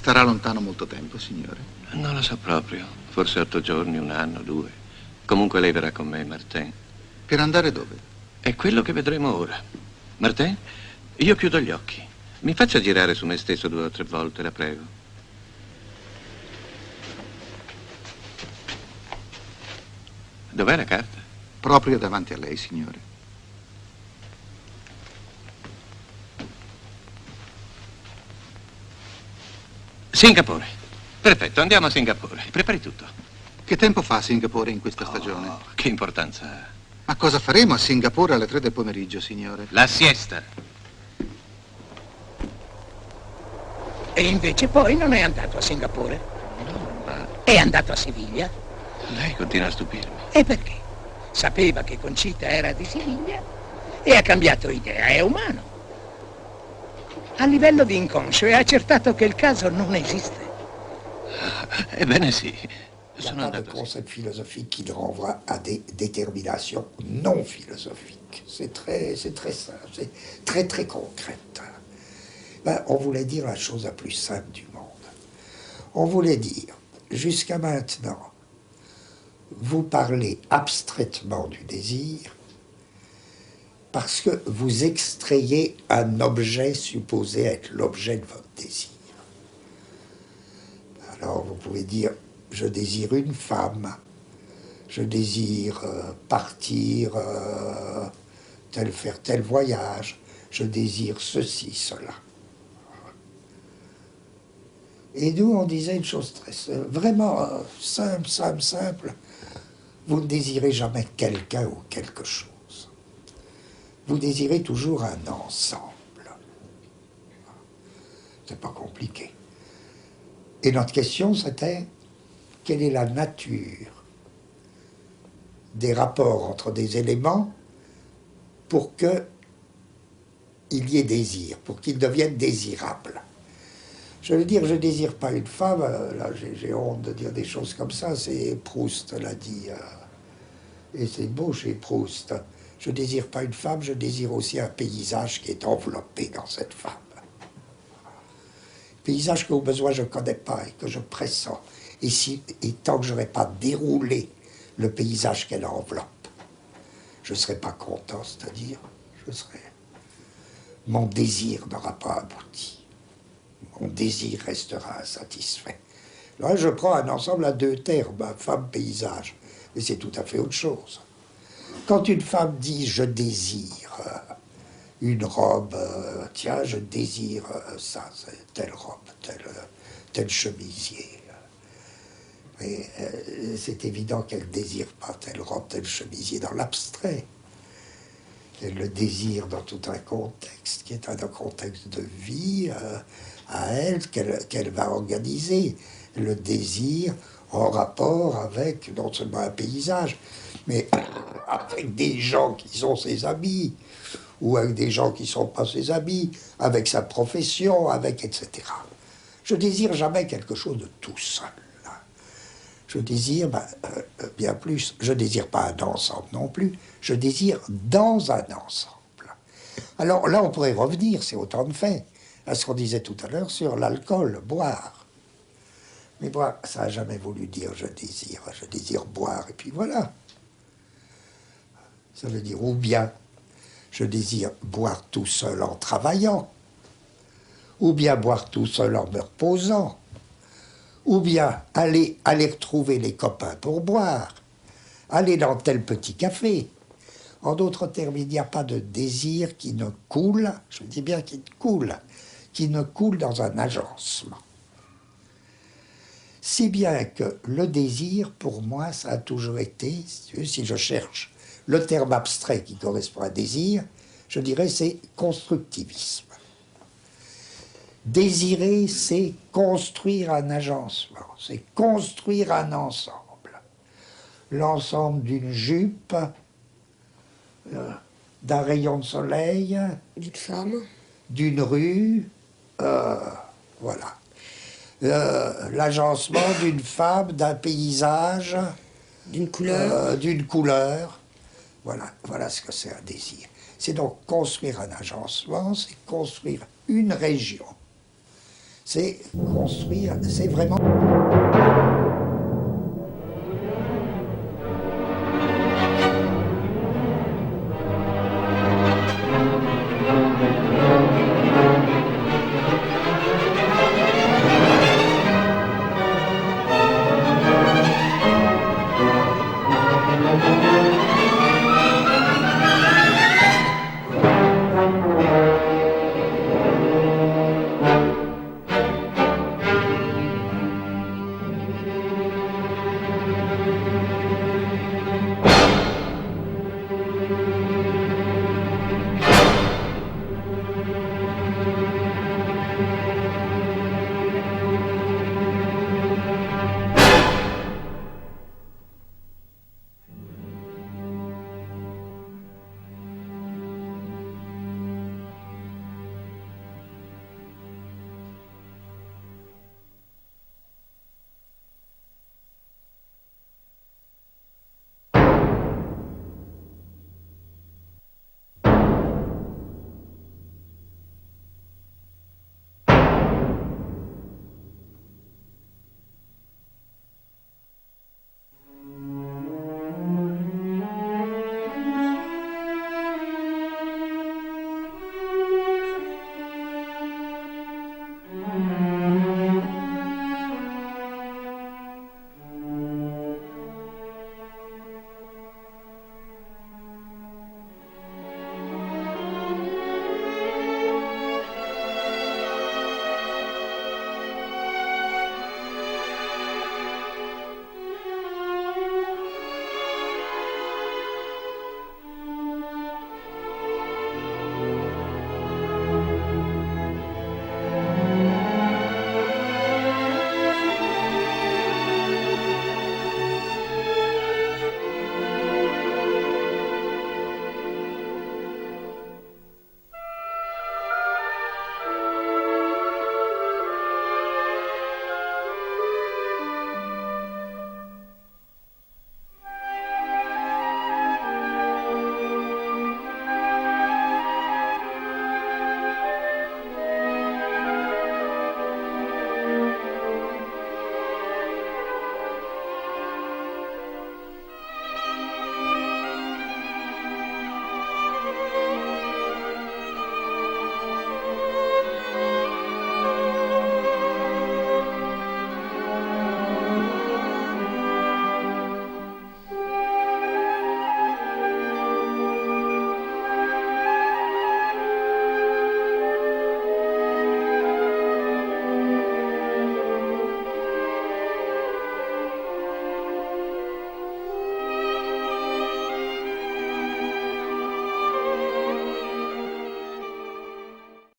Starà lontano molto tempo, signore? Non lo so proprio. Forse 8 giorni, 1 anno, 2. Comunque lei verrà con me, Martin. Per andare dove? È quello che vedremo ora. Martin, io chiudo gli occhi. Mi faccia girare su me stesso 2 o 3 volte, la prego. Dov'è la carta? Proprio davanti a lei, signore. Singapore. Perfetto, andiamo a Singapore. Prepari tutto. Che tempo fa Singapore in questa stagione? Che importanza ha? Ma cosa faremo a Singapore alle 3 del pomeriggio, signore? La siesta. E invece poi non è andato a Singapore? No, ma È andato a Siviglia? lei continua a stupirmi. E perché? Sapeva che Concita era di Siviglia e ha cambiato idea, è umano. A livello di inconscio è accertato che il caso non esiste. Ebbene sì. Il n'y a pas de concept philosophique qui le renvoie à des déterminations non philosophiques. C'est très simple, c'est très concrète. Ben, on voulait dire la chose la plus simple du monde. On voulait dire, jusqu'à maintenant, vous parlez abstraitement du désir parce que vous extrayez un objet supposé être l'objet de votre désir. Alors vous pouvez dire, je désire une femme, je désire partir, faire tel voyage, je désire ceci, cela. Et nous, on disait une chose très vraiment simple. Vous ne désirez jamais quelqu'un ou quelque chose. Vous désirez toujours un ensemble. C'est pas compliqué. Et notre question, c'était, quelle est la nature des rapports entre des éléments pour qu'il y ait désir, pour qu'ils deviennent désirables. Je veux dire, je ne désire pas une femme, là j'ai honte de dire des choses comme ça, c'est Proust l'a dit, et c'est beau chez Proust. Je ne désire pas une femme, je désire aussi un paysage qui est enveloppé dans cette femme. Paysage qu'au besoin je ne connais pas et que je pressens. Et tant que je n'aurai pas déroulé le paysage qu'elle enveloppe, je ne serai pas content, c'est-à-dire, mon désir n'aura pas abouti. Mon désir restera insatisfait. Là, je prends un ensemble à 2 termes, femme, paysage, mais c'est tout à fait autre chose. Quand une femme dit « je désire une robe, tiens, je désire ça, telle robe, tel chemisier », mais c'est évident qu'elle ne désire pas telle robe, tel chemisier dans l'abstrait. Elle le désire dans tout un contexte, qui est un contexte de vie à elle, qu'elle va organiser. Le désir en rapport avec non seulement un paysage, mais avec des gens qui sont ses amis, ou avec des gens qui ne sont pas ses amis, avec sa profession, avec etc. Je désire jamais quelque chose de tout seul. Je désire bien plus. Je désire pas un ensemble non plus. Je désire dans un ensemble. Alors là, on pourrait revenir, c'est autant de fait, à ce qu'on disait tout à l'heure sur l'alcool, boire. Mais boire, ça n'a jamais voulu dire je désire boire, et puis voilà. Ça veut dire ou bien je désire boire tout seul en travaillant, ou bien boire tout seul en me reposant, ou bien aller retrouver les copains pour boire, aller dans tel petit café. En d'autres termes, il n'y a pas de désir qui ne coule, je dis bien qui ne coule dans un agencement. Si bien que le désir, pour moi, ça a toujours été, si je cherche le terme abstrait qui correspond à désir, je dirais c'est constructivisme. Désirer, c'est construire un agencement, c'est construire un ensemble. L'ensemble d'une jupe, d'un rayon de soleil, d'une femme, d'une rue, voilà. L'agencement d'une femme, d'un paysage, d'une couleur. Voilà ce que c'est un désir. C'est donc construire un agencement, c'est construire une région. c'est construire, c'est vraiment...